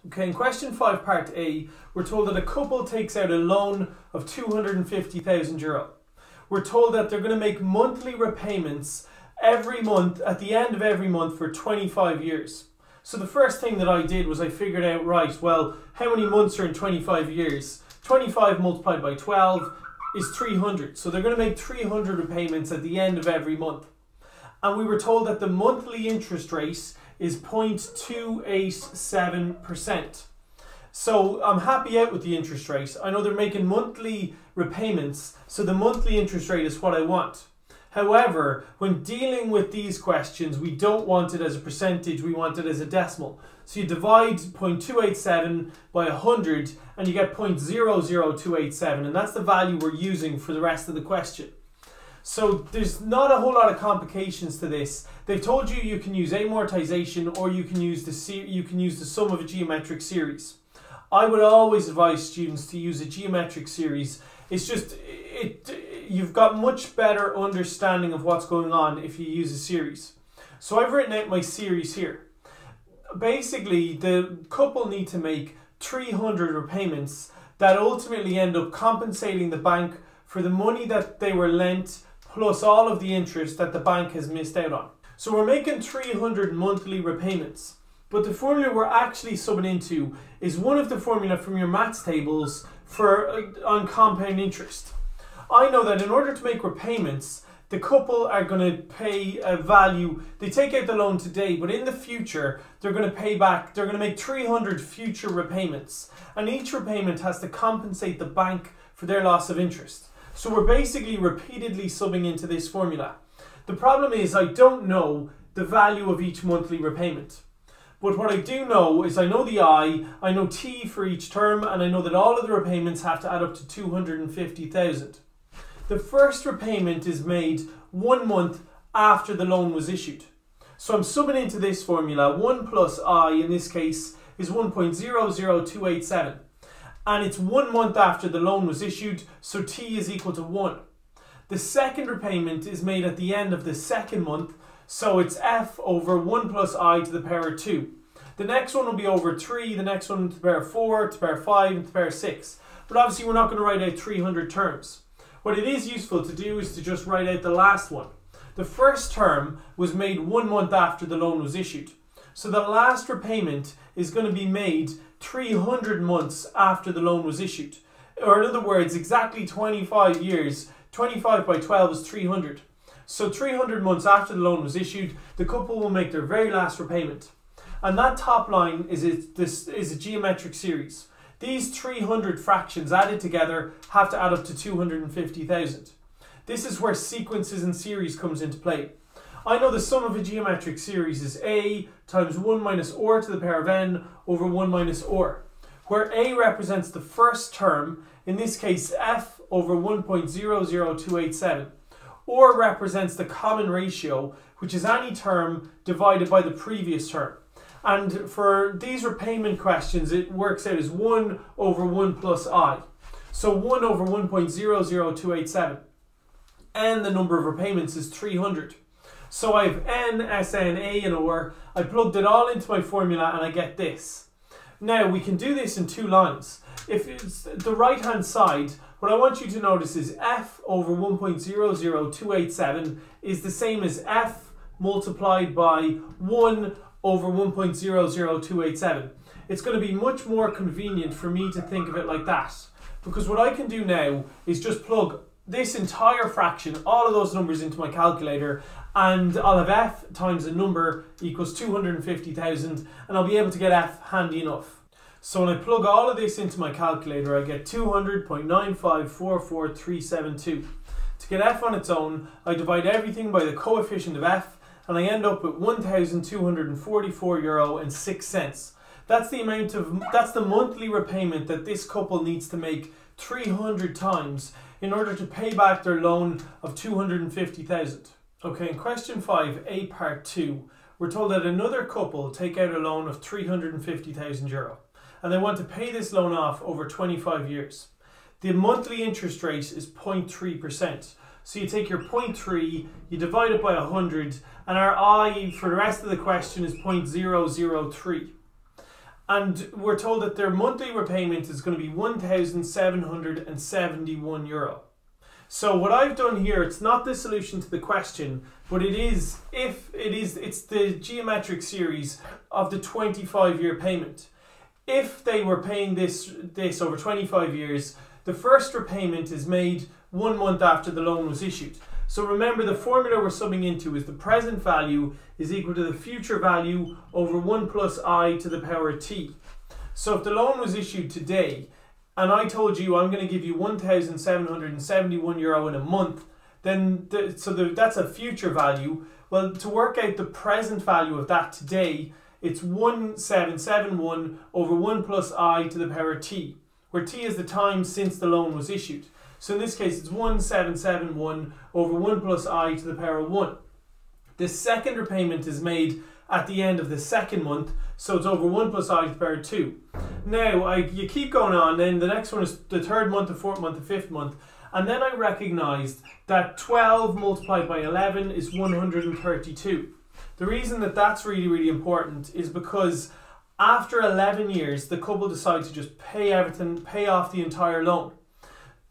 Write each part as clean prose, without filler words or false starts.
Okay, in question 5, part A, we're told that a couple takes out a loan of €250,000. We're told that they're going to make monthly repayments every month, at the end of every month, for 25 years. So the first thing that I did was I figured out, right, well, how many months are in 25 years? 25 multiplied by 12 is 300. So they're going to make 300 repayments at the end of every month. And we were told that the monthly interest rate is 0.287%. So I'm happy out with the interest rate. I know they're making monthly repayments, so the monthly interest rate is what I want. However, when dealing with these questions, we don't want it as a percentage, we want it as a decimal. So you divide 0.287 by 100 and you get 0.00287, and that's the value we're using for the rest of the question. So there's not a whole lot of complications to this. They've told you you can use amortization, or you can use the sum of a geometric series. I would always advise students to use a geometric series. It's just you've got much better understanding of what's going on if you use a series. So I've written out my series here. Basically, the couple need to make 300 repayments that ultimately end up compensating the bank for the money that they were lent, plus all of the interest that the bank has missed out on. So we're making 300 monthly repayments, but the formula we're actually subbing into is one of the formula from your maths tables on compound interest. I know that in order to make repayments, the couple are going to pay a value. They take out the loan today, but in the future, they're going to pay back. They're going to make 300 future repayments, and each repayment has to compensate the bank for their loss of interest. So we're basically repeatedly subbing into this formula. The problem is I don't know the value of each monthly repayment. But what I do know is I know the I know T for each term, and I know that all of the repayments have to add up to 250,000. The first repayment is made 1 month after the loan was issued. So I'm subbing into this formula. 1 plus I in this case is 1.00287. And it's 1 month after the loan was issued, so T is equal to 1. The second repayment is made at the end of the second month, so it's F over 1 plus I to the power 2. The next one will be over 3, the next one to the power 4, to the power 5, and to the power 6. But obviously we're not going to write out 300 terms. What it is useful to do is to just write out the last one. The first term was made 1 month after the loan was issued. So the last repayment is going to be made 300 months after the loan was issued. Or in other words, exactly 25 years. 25 by 12 is 300. So 300 months after the loan was issued, the couple will make their very last repayment. And that top line is a geometric series. These 300 fractions added together have to add up to 250,000. This is where sequences and series comes into play. I know the sum of a geometric series is A times 1 minus or to the power of n over 1 minus or, where A represents the first term, in this case F over 1.00287, or represents the common ratio, which is any term divided by the previous term. And for these repayment questions, it works out as 1 over 1 plus I. So 1 over 1.00287. And the number of repayments is 300. So I have N, Sn, A, and or. I plugged it all into my formula and I get this. Now we can do this in 2 lines. If it's the right hand side, what I want you to notice is F over 1.00287 is the same as F multiplied by 1 over 1.00287. It's going to be much more convenient for me to think of it like that, because what I can do now is just plug this entire fraction, all of those numbers, into my calculator, and I'll have F times a number equals 250,000, and I'll be able to get F handy enough. So when I plug all of this into my calculator, I get 200.9544372. To get F on its own, I divide everything by the coefficient of F, and I end up with €1,244.06. That's the monthly repayment that this couple needs to make 300 times in order to pay back their loan of 250,000. Okay, in question 5, A part 2, we're told that another couple take out a loan of €350,000, and they want to pay this loan off over 25 years. The monthly interest rate is 0.3%. So you take your 0.3, you divide it by 100, and our I for the rest of the question is 0.003. and we're told that their monthly repayment is going to be €1,771. So what I've done here, it's not the solution to the question, but it's the geometric series of the 25-year payment. If they were paying this over 25 years, the first repayment is made 1 month after the loan was issued. So remember, the formula we're subbing into is the present value is equal to the future value over 1 plus I to the power of t. So if the loan was issued today, and I told you I'm going to give you €1,771 in a month, then that's a future value. Well, to work out the present value of that today, it's 1771 over 1 plus I to the power of t, where t is the time since the loan was issued. So in this case, it's 1771 over 1 plus I to the power of 1. The second repayment is made at the end of the second month, so it's over 1 plus I to the power of 2. Now, you keep going on, then the next one is the third month, the fourth month, the fifth month, and then I recognised that 12 multiplied by 11 is 132. The reason that that's really, really important is because after 11 years, the couple decide to just pay everything, pay off the entire loan.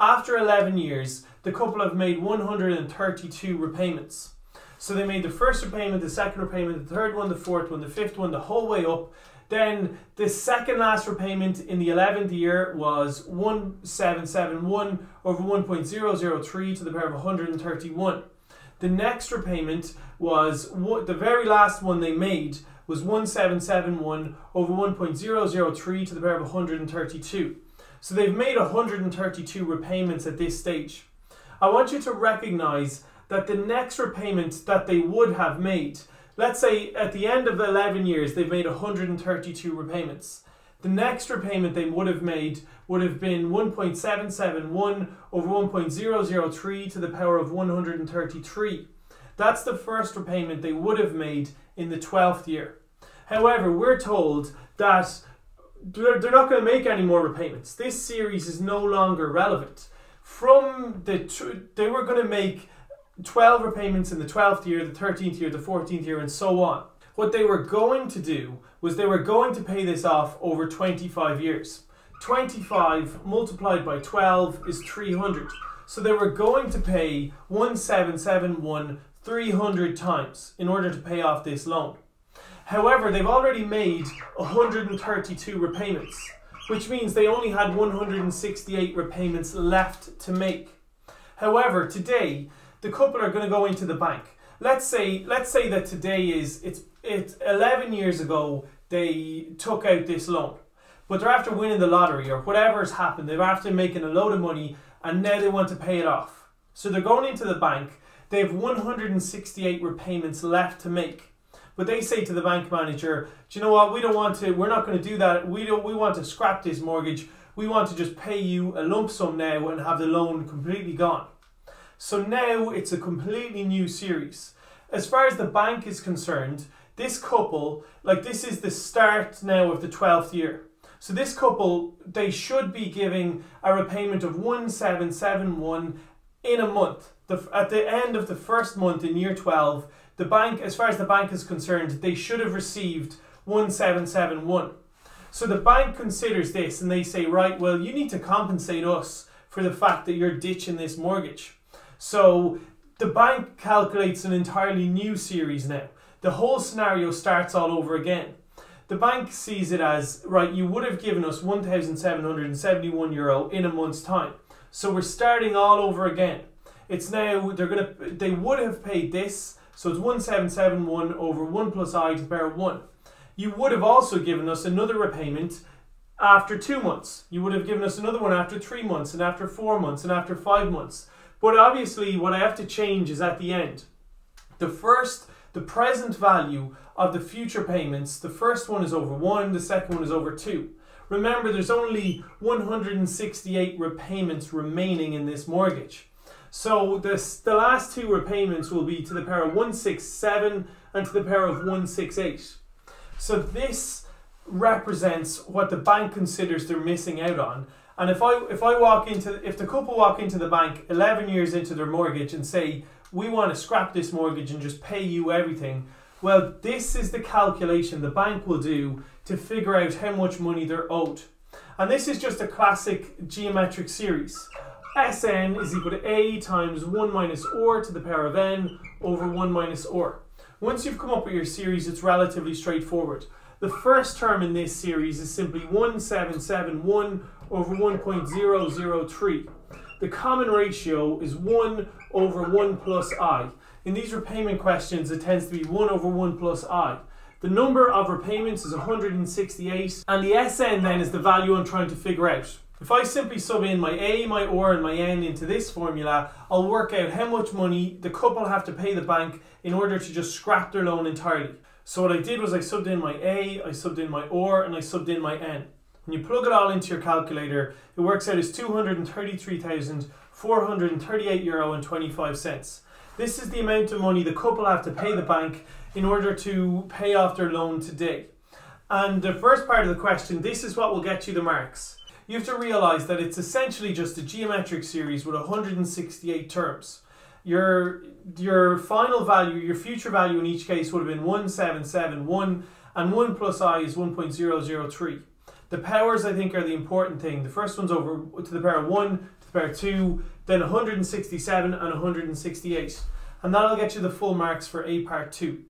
After 11 years, the couple have made 132 repayments. So they made the first repayment, the second repayment, the third one, the fourth one, the fifth one, the whole way up. Then the second last repayment in the 11th year was 1771 over 1.003 to the power of 131. The next repayment was, the very last one they made was 1771 over 1.003 to the power of 132. So they've made 132 repayments at this stage. I want you to recognise that the next repayment that they would have made, let's say at the end of 11 years, they've made 132 repayments. The next repayment they would have made would have been 1.771 over 1.003 to the power of 133. That's the first repayment they would have made in the 12th year. However, we're told that they're not going to make any more repayments. This series is no longer relevant. They were going to make 12 repayments in the 12th year, the 13th year, the 14th year, and so on. What they were going to do was they were going to pay this off over 25 years. 25 multiplied by 12 is 300. So they were going to pay 1771 300 times in order to pay off this loan. However, they've already made 132 repayments, which means they only had 168 repayments left to make. However, today, the couple are going to go into the bank. Let's say that today it's 11 years ago they took out this loan, but they're after winning the lottery or whatever has happened. They're after making a load of money and now they want to pay it off. So they're going into the bank. They have 168 repayments left to make. But they say to the bank manager, do you know what, we're not going to do that. We want to scrap this mortgage. We want to just pay you a lump sum now and have the loan completely gone. So now it's a completely new series. As far as the bank is concerned, this couple, this is the start now of the 12th year. So this couple, they should be giving a repayment of 1771 in a month. At the end of the first month in year 12, the bank, as far as the bank is concerned, they should have received 1771. So the bank considers this and they say, right, well, you need to compensate us for the fact that you're ditching this mortgage. So the bank calculates an entirely new series now. The whole scenario starts all over again. The bank sees it as, right, you would have given us €1,771 in a month's time. So we're starting all over again. It's now, they would have paid this, so it's 1771 over 1 plus I to the power of 1. You would have also given us another repayment after 2 months. You would have given us another one after 3 months, and after 4 months, and after 5 months. But obviously what I have to change is at the end. The present value of the future payments, the first one is over 1, the second one is over 2. Remember, there's only 168 repayments remaining in this mortgage. So the last 2 repayments will be to the power of 167 and to the power of 168. So this represents what the bank considers they're missing out on. And if the couple walk into the bank 11 years into their mortgage and say, we want to scrap this mortgage and just pay you everything, well, this is the calculation the bank will do to figure out how much money they're owed. And this is just a classic geometric series. Sn is equal to a times 1 minus or to the power of n over 1 minus or. Once you've come up with your series, it's relatively straightforward. The first term in this series is simply 1771 over 1.003. The common ratio is 1 over 1 plus I. In these repayment questions, it tends to be 1 over 1 plus I. The number of repayments is 168, and the Sn then is the value I'm trying to figure out. If I simply sub in my A, my or, and my n into this formula, I'll work out how much money the couple have to pay the bank in order to just scrap their loan entirely. So what I did was I subbed in my A, I subbed in my or, and I subbed in my n. When you plug it all into your calculator, it works out as €233,438.25. This is the amount of money the couple have to pay the bank in order to pay off their loan today. And the first part of the question, this is what will get you the marks. You have to realise that it's essentially just a geometric series with 168 terms. Your final value, your future value in each case would have been 1771, and 1 plus I is 1.003. The powers, I think, are the important thing. The first one's over to the power 1, to the power 2, then 167 and 168. And that'll get you the full marks for A part 2.